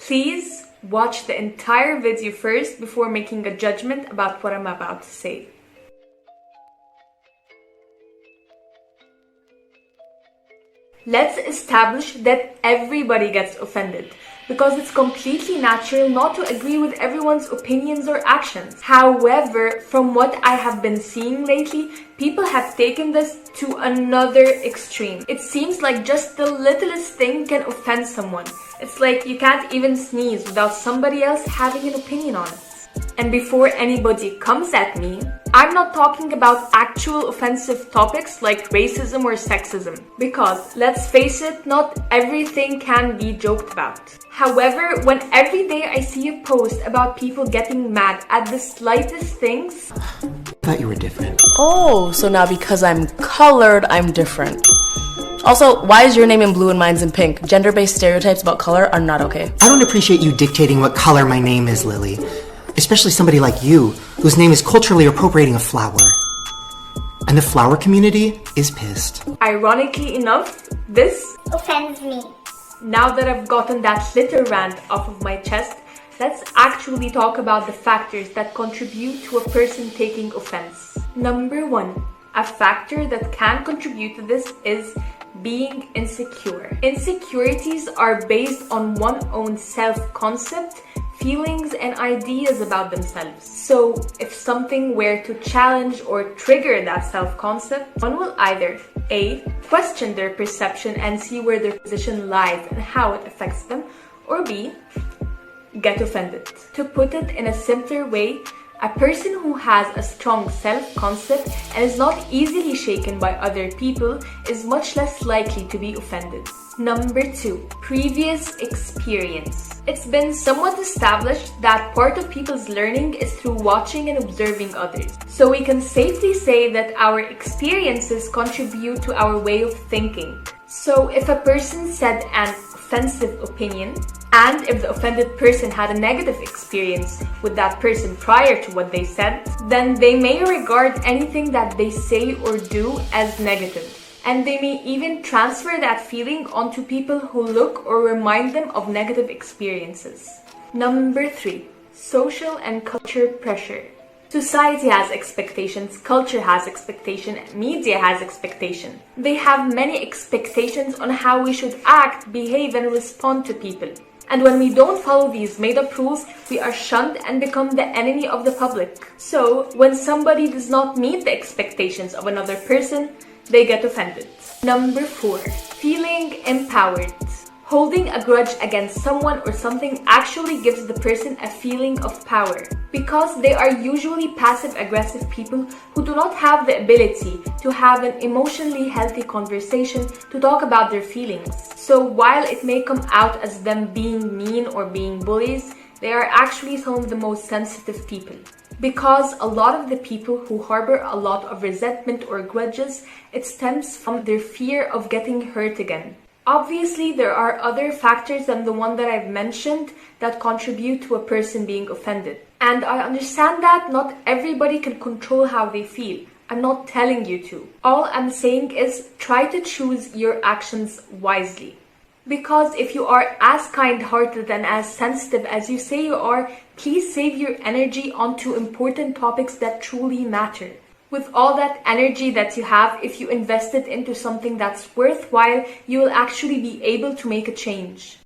Please watch the entire video first before making a judgment about what I'm about to say. Let's establish that everybody gets offended, because it's completely natural not to agree with everyone's opinions or actions. However, from what I have been seeing lately, people have taken this to another extreme. It seems like just the littlest thing can offend someone. It's like you can't even sneeze without somebody else having an opinion on it. And before anybody comes at me, I'm not talking about actual offensive topics like racism or sexism, because let's face it, not everything can be joked about. However, when every day I see a post about people getting mad at the slightest things... Thought you were different. Oh, so now because I'm colored, I'm different. Also, why is your name in blue and mine's in pink? Gender-based stereotypes about color are not okay. I don't appreciate you dictating what color my name is, Lily. Especially somebody like you, whose name is culturally appropriating a flower. And the flower community is pissed. Ironically enough, this offends me. Now that I've gotten that little rant off of my chest, let's actually talk about the factors that contribute to a person taking offense. Number 1, a factor that can contribute to this is being insecure. Insecurities are based on one's own self-concept, feelings and ideas about themselves. So if something were to challenge or trigger that self-concept, one will either A. question their perception and see where their position lies and how it affects them, or B. get offended. To put it in a simpler way, a person who has a strong self-concept and is not easily shaken by other people is much less likely to be offended. Number 2, previous experience. It's been somewhat established that part of people's learning is through watching and observing others. So we can safely say that our experiences contribute to our way of thinking. So if a person said an offensive opinion, and if the offended person had a negative experience with that person prior to what they said, then they may regard anything that they say or do as negative. And they may even transfer that feeling onto people who look or remind them of negative experiences. Number 3, social and culture pressure. Society has expectations, culture has expectation, media has expectation. They have many expectations on how we should act, behave and respond to people. And when we don't follow these made-up rules, we are shunned and become the enemy of the public. So, when somebody does not meet the expectations of another person, they get offended. Number 4, feeling empowered. Holding a grudge against someone or something actually gives the person a feeling of power, because they are usually passive-aggressive people who do not have the ability to have an emotionally healthy conversation to talk about their feelings. So while it may come out as them being mean or being bullies, they are actually some of the most sensitive people. Because a lot of the people who harbor a lot of resentment or grudges, it stems from their fear of getting hurt again. Obviously, there are other factors than the one that I've mentioned that contribute to a person being offended. And I understand that not everybody can control how they feel. I'm not telling you to. All I'm saying is try to choose your actions wisely. Because if you are as kind-hearted and as sensitive as you say you are, please save your energy onto important topics that truly matter. With all that energy that you have, if you invest it into something that's worthwhile, you will actually be able to make a change.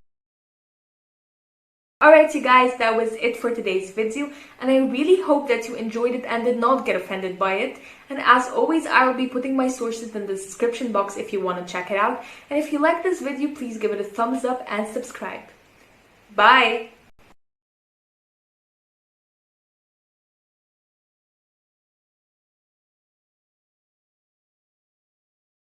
Alright you guys, that was it for today's video, and I really hope that you enjoyed it and did not get offended by it. And as always, I will be putting my sources in the description box if you want to check it out. And if you like this video, please give it a thumbs up and subscribe. Bye!